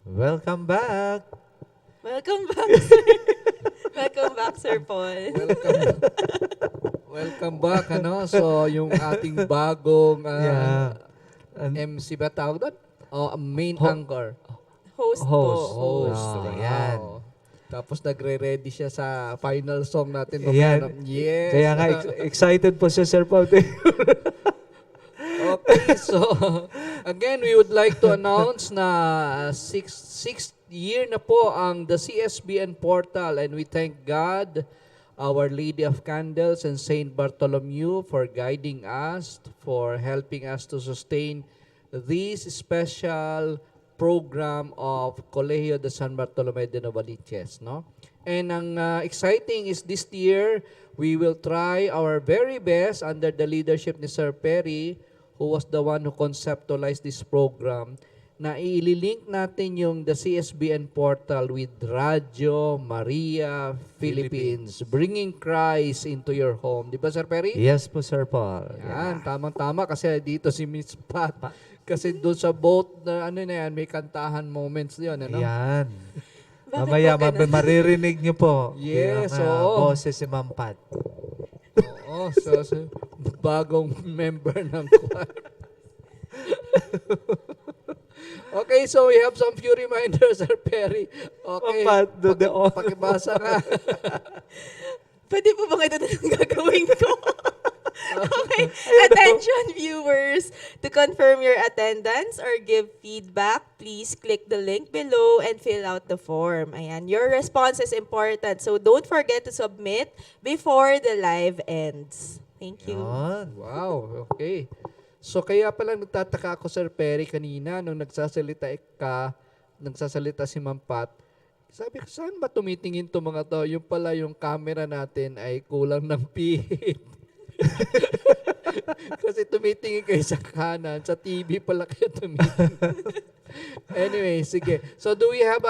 Welcome back. Welcome back, sir. Welcome back, Sir Paul. Welcome back, ano? So, yung ating bagong Yeah. And MC ba tawag doon? Main Ho- anchor. Host, Host. po. Host. Oh, Wow. yan. Tapos nagre-ready siya sa final song natin. Ayan. Yes. Kaya nga excited po si Sir Paul. Okay, so again, we would like to announce na sixth year na po ang the CSBN portal, and we thank God, Our Lady of Candles, and Saint Bartholomew for guiding us, for helping us to sustain this special program of Colegio de San Bartolome de Novaliches, no? And ang exciting is this year, we will try our very best under the leadership ni Sir Perry, who was the one who conceptualized this program, na ililink natin yung the CSBN portal with Radyo Maria Philippines, bringing Christ into your home. Di ba, Sir Perry? Yes po, Sir Paul. Yan, tamang-tama kasi dito si Miss Pat. Kasi doon sa boat na ano na yan, may kantahan moments yun, ano? Yan. Bakit Mamaya po ganun? maririnig niyo po. Yes, yung, oo. boses si Ma'am Pat. Oo, so bagong member ng choir. Okay, so we have some few reminders, Sir Perry. Okay, Pat, pakibasa ka. Pwede po ba ito na lang gagawin ko? Okay. Attention viewers, to confirm your attendance or give feedback, please click the link below and fill out the form. Ayan, your response is important. So don't forget to submit before the live ends. Thank you. Yan. Wow, okay. So kaya pala nagtataka ako, Sir Perry, kanina nung nagsasalita si Ma'am Pat, sabi ko, saan ba tumitingin to mga to? Yung pala yung camera natin ay kulang ng pihit. Kasi tumitingin kayo sa kanan, sa TV pala kayo tumitingin. Anyway, sige. So do we have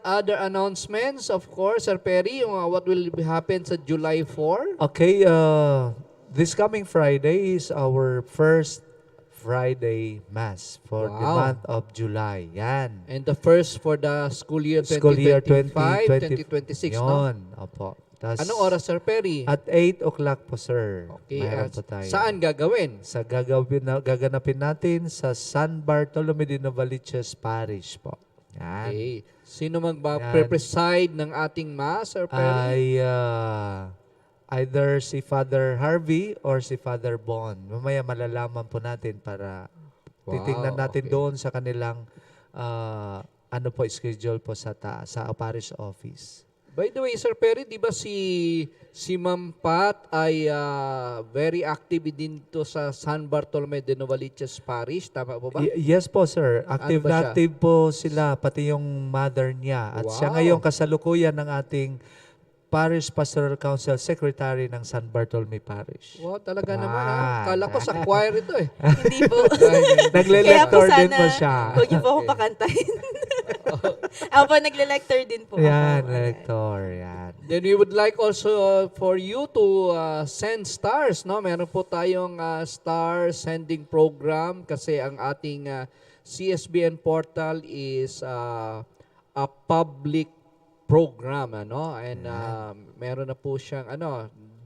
other announcements? Of course, Sir Perry, yung, what will happen sa July 4? Okay, this coming Friday is our first Friday Mass for the Wow. month of July. Yan. And the first for the school year School year 2025, 2026, no? Yun. Opo. Tas, Anong oras, Sir Perry? At 8 o'clock po, sir. Okay, Mayroon po tayo. saan gagawin? Sa gaganapin natin sa San Bartolome de Novaliches Parish po. Yan. Okay. Sino magpa-preside ng ating Mass, Sir Perry? Ay either si Father Harvey or si Father Bon. Mamaya malalaman po natin para titingnan natin okay. doon sa kanilang ano po schedule po sa parish office. By the way, Sir Perry, di ba si Ma'am Pat ay very active din to sa San Bartolome de Novaliches Parish? Tama po ba? Yes po, sir. Active Ano ba na siya? active po sila, pati yung mother niya. At siya Wow. ngayon kasalukuyan ng ating Parish Pastoral Council Secretary ng San Bartolome Parish. Wow, talaga naman. Ah, Kala ko sa choir ito eh. Hindi po. Nagle-lector Kaya po din sana, po siya. huwag niyo po akong pakantahin. Ako po, nagle-lector din po. Yan, ako. lector. Yan. Then we would like also for you to send stars, no? Meron po tayong star sending program kasi ang ating CSBN portal is a public program, ano? And meron na po siyang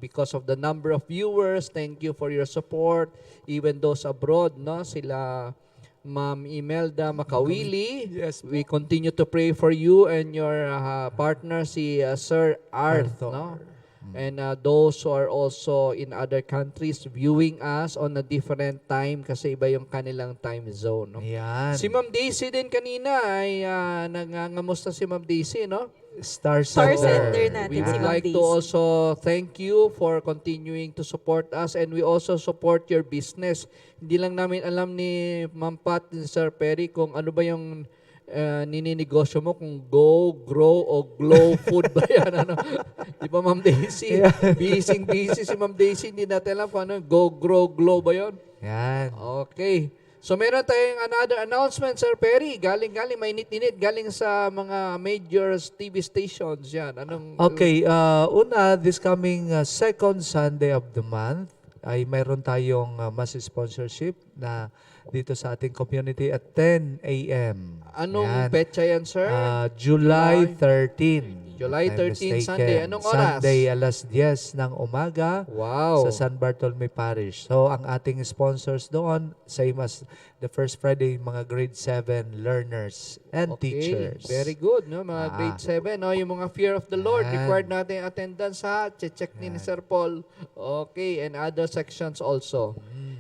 because of the number of viewers, thank you for your support. Even those abroad, no? Sila Ma'am Imelda Makawili. Yes. We continue to pray for you and your partner, si Sir Arth, Arthur. no? And those who are also in other countries viewing us on a different time kasi iba yung kanilang time zone, no? Ayan. Si Ma'am Daisy din kanina ay nangangamusta si Ma'am Daisy, no? Star Star Center. Center natin. We si would Ma'am like to Daisy. also thank you for continuing to support us and we also support your business. Hindi lang namin alam ni Ma'am Pat and Sir Perry kung ano ba yung nininegosyo mo, kung Go, Grow, o Glow Food ba yan? Ano? Di ba, Ma'am Daisy? Busy si Ma'am Daisy. Hindi natin alam kung ano, Go, Grow, Glow ba yun? Yan. Okay. So meron tayong another announcement, Sir Perry. Galing, mainit-init. Galing sa mga major TV stations yan. Anong... Okay, una, this coming second Sunday of the month, ay mayroon tayong mass sponsorship na dito sa ating community at 10 a.m. Anong Yan. petsa yan, sir? July 13. July if I'm 13, mistaken. Sunday. Anong oras? Sunday, alas 10 ng umaga Wow. sa San Bartolome Parish. So, ang ating sponsors doon, same as the first Friday, mga grade 7 learners and teachers. Very good, no? Mga grade 7, no? Yung mga fear of the Lord, Yan. required natin attendance ha. Check ni Sir Paul. Okay, and other sections also.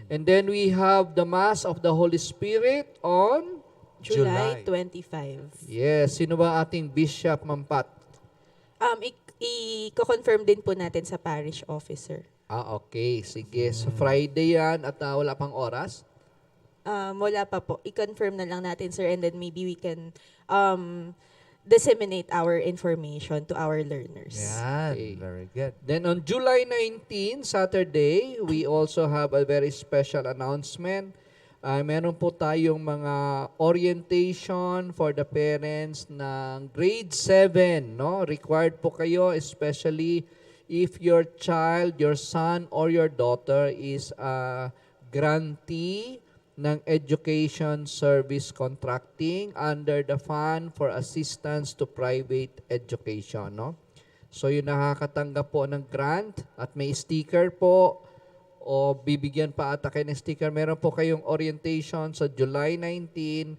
And then we have the Mass of the Holy Spirit on... July 25. Yes, sino ba ating Bishop, Ma'am Pat? I-confirm din po natin sa parish officer. Okay. Sige. So, Friday yan at wala pang oras? Wala pa po. I-confirm na lang natin, sir, and then maybe we can disseminate our information to our learners. Yan, Okay. very good. Then on July 19, Saturday, we also have a very special announcement. Meron po tayong mga orientation for the parents ng grade 7, no? Required po kayo, especially if your child, your son or your daughter is a grantee ng Education Service Contracting under the Fund for Assistance to Private Education, no? So yung nakakatanggap po ng grant at may sticker po o bibigyan pa ata kayo ng sticker. Meron po kayong orientation sa July 19,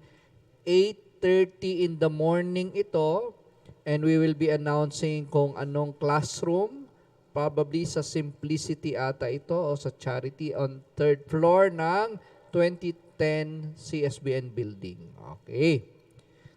8:30 in the morning ito, and we will be announcing kung anong classroom probably sa Simplicity ata ito o sa Charity on third floor ng 2010 CSBN building. Okay.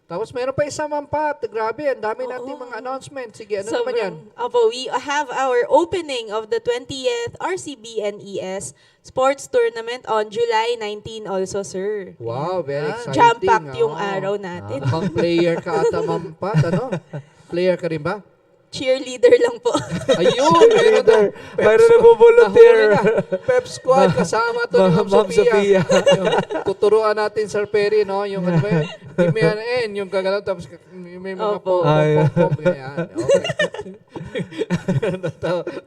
Tapos meron pa isa, Ma'am Pat. Grabe, ang dami nating mga announcement. Sige, ano naman yan? Opo, we have our opening of the 20th RCBNES Sports Tournament on July 19 also, sir. Wow, very exciting. Jam-packed yung Oo. araw natin. Mukhang player ka ata, Ma'am Pat, ano? Player ka rin ba? Cheerleader lang po. Ayun, meron Mayroon na volunteer. Pep squad, kasama to ni Ma'am Ma'am Sophia. Sophia. Tuturuan natin, Sir Perry, no? Yung ano ba yun? Kimian yung gagalaw, tapos may mga Opo. pom-pom-pom, ganyan. Okay.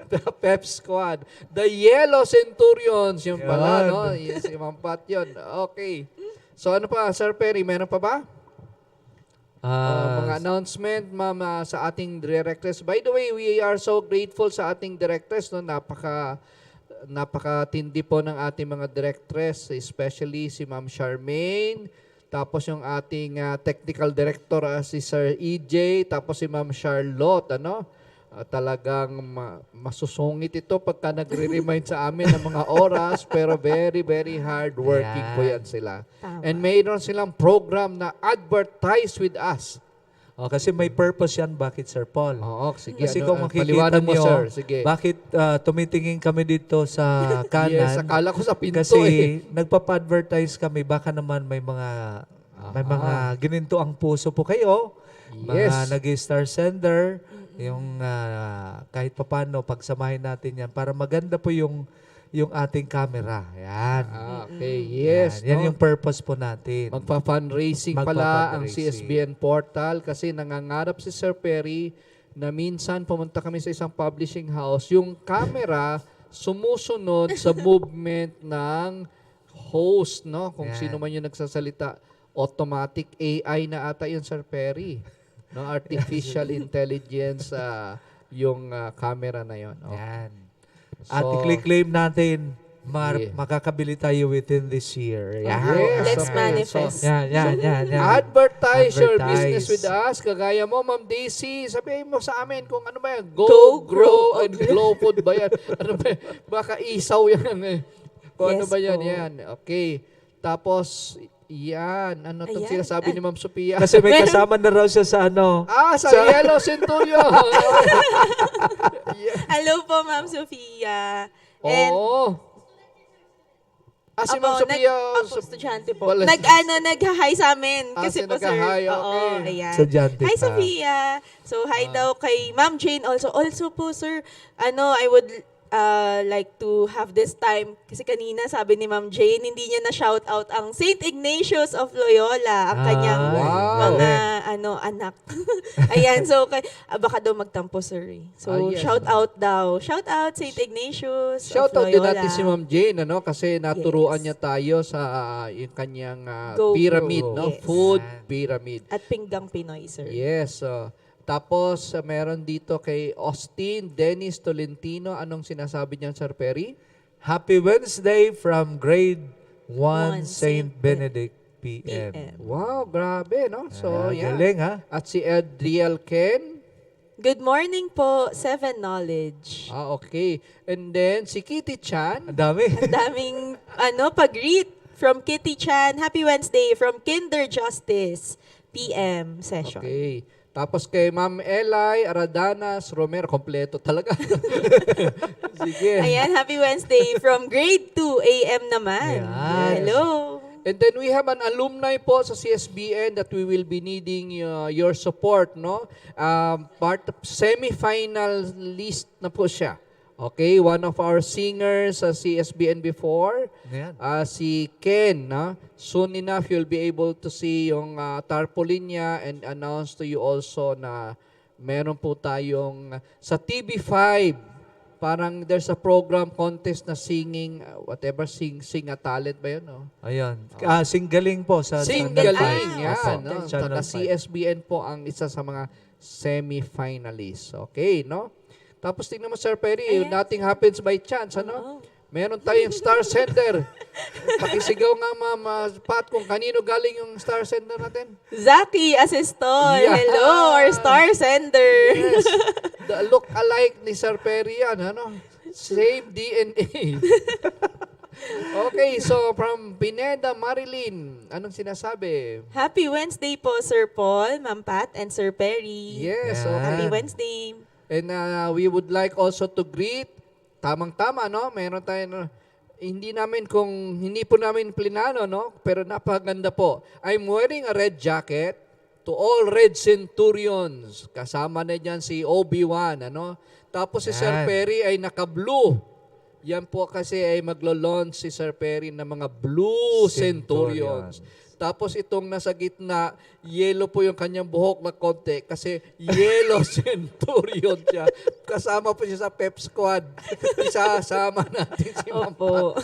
The Pep squad. The Yellow Centurions, yung pala, Yan. no? Yes, si Ma'am Pat yun. Okay. So ano pa, Sir Perry, meron pa ba? Mga announcement, ma'am, sa ating directors. By the way, we are so grateful sa ating directors, no? Napakatindi po ng ating mga directors, especially si Ma'am Charmaine, tapos yung ating technical director, si Sir EJ, tapos si Ma'am Charlotte, ano? Talagang masusungit ito pagka nagre-remind sa amin ng mga oras, pero very, very hard working po yan sila. Tama. And mayroon silang program na advertise with us. Kasi may purpose yan. Bakit, Sir Paul? Oo, sige. Kasi kung makikita paliwanag mo, nyo, sir. Sige. bakit tumitingin kami dito sa kanan? Yes, akala ko sa pinto Kasi eh. nagpapa-advertise kami, baka naman may mga gininto ang puso po kayo. Yes. Mga nag-star sender, yung kahit papano, pagsamahin natin yan para maganda po yung ating camera. Yan. Okay, yes. Yan no? yung purpose po natin. Magpa-fundraising pala ang Magpa-fundraising. CSBN portal kasi nangangarap si Sir Perry na minsan pumunta kami sa isang publishing house, yung camera sumusunod sa movement ng host, no? Kung Yan. sino man yung nagsasalita. Automatic AI na ata yun, Sir Perry. No, artificial intelligence yung camera na yon. Okay. Yan. At i-claim natin, Yeah. makakabili tayo within this year. Yan. Yes, Let's okay. manifest. Yan. Advertise your Advertise. business with us. Kagaya mo, Ma'am Daisy, sabihin mo sa amin kung ano ba yan. Go, grow, and glow food ba yan? Ano ba yan? Baka isaw yan. Kung ano Yes ba yan? po. Yan. Okay. Tapos, yan. Ano itong Ayan. sinasabi ni Ma'am Sophia? Kasi may kasama na raw siya sa ano. sa Yellow Centurion. Hello po, Ma'am Sophia. And Oo. Si Ma'am Sophia. estudyante po. Wala- Nag-hi sa amin. Kasi po, sir. nag-hi, Oo, okay. ayan. Estudyante Hi, ka. Sophia. So, hi daw kay Ma'am Jane also. Also po, sir, I would like to have this time. Kasi kanina, sabi ni Ma'am Jane, hindi niya na-shout out ang St. Ignatius of Loyola, ang kanyang Wow. mga anak. Ayan, so baka daw magtampo, sir. So, Yes. shout out daw. Shout out St. Ignatius Shoutout of din Loyola. natin si Ma'am Jane, ano? Kasi naturuan Yes. niya tayo sa yung kanyang Go pyramid, Grow. no? Yes. Food pyramid. At Pinggang Pinoy, sir. Yes. Tapos, meron dito kay Austin Dennis Tolentino. Anong sinasabi niyan, Sir Perry? Happy Wednesday from grade 1 1 St. Benedict PM. Wow, grabe, no? So, yan. Galing, ha? At si Adriel Ken. Good morning po, Seven Knowledge. Okay. And then, si Kitty Chan. Ang dami. Ang daming pag-greet from Kitty Chan. Happy Wednesday from Kinder Justice PM session. Okay. Tapos kay Ma'am Eli Aradanas Romero. Kompleto talaga. Sige. Ayan, happy Wednesday from grade 2 AM naman. Yes. Hello. And then we have an alumni po sa CSBN that we will be needing your support, no? Part of semi-final list na po siya. Okay, one of our singers sa CSBN before, Yan. si Ken, no? Soon enough you'll be able to see yung tarpaulin niya and announce to you also na meron po tayong sa TV5, parang there's a program contest na singing, whatever, sing a talent ba yun, no? Ayun. Singgaling po sa Singgaling, Channel 5. yan. Opo, No? Channel Taga 5. CSBN po ang isa sa mga semi-finalists. Okay, no? Tapos tingnan mo, Sir Perry, nothing happens by chance, ano? Meron tayong star sender. Pakisigaw nga, Ma'am Pat, kung kanino galing yung star sender natin. Zaki Asistol. Yeah. Hello, our star sender. Yes. The look-alike ni Sir Perry yan, ano? Same DNA. Okay, so from Pineda, Marilyn, anong sinasabi? Happy Wednesday po, Sir Paul, Ma'am Pat, and Sir Perry. Yes, Yan. Happy okay. Wednesday. And we would like also to greet, tamang-tama, no? Meron tayo, no? Hindi po namin plinano, no? Pero napaganda po. I'm wearing a red jacket to all Red Centurions. Kasama na dyan si Obi-Wan, ano? Tapos si Sir Yan. Perry ay naka-blue. Yan po kasi ay maglo-launch si Sir Perry ng mga Blue Centurions. Tapos itong nasa gitna, yellow po yung kanyang buhok na konti kasi yellow Centurion siya. Kasama po siya sa Pep Squad. Isasama natin si Ma'am Pat. Opo.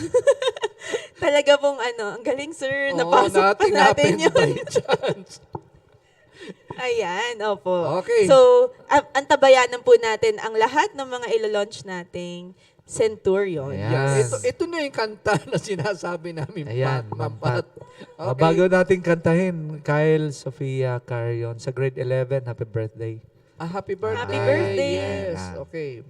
Talaga pong ang galing sir. Oo, Napasok pa natin yun. by chance. Ayan, opo. Okay. So, antabayanan po natin ang lahat ng mga ilo-launch nating Centurion. Ayan. Ito na yung kanta na sinasabi namin, Ayan, Ma'am Ma'am Pat. Pat. Okay. Bago natin kantahin, Kyle Sofia Carion sa grade 11, happy birthday. Happy birthday. Happy birthday. Yes, okay.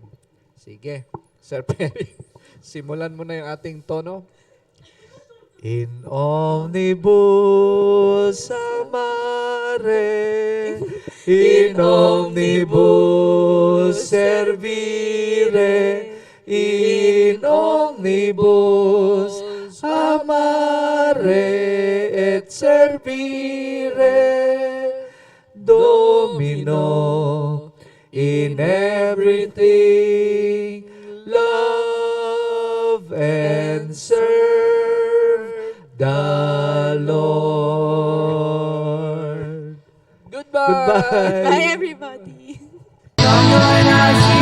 Sige. Sir Perry, simulan mo na yung ating tono. In omnibus amare, in omnibus servire, in omnibus amare et servire, Domino, in everything love and serve the Lord. Goodbye. Goodbye. Bye everybody. Join us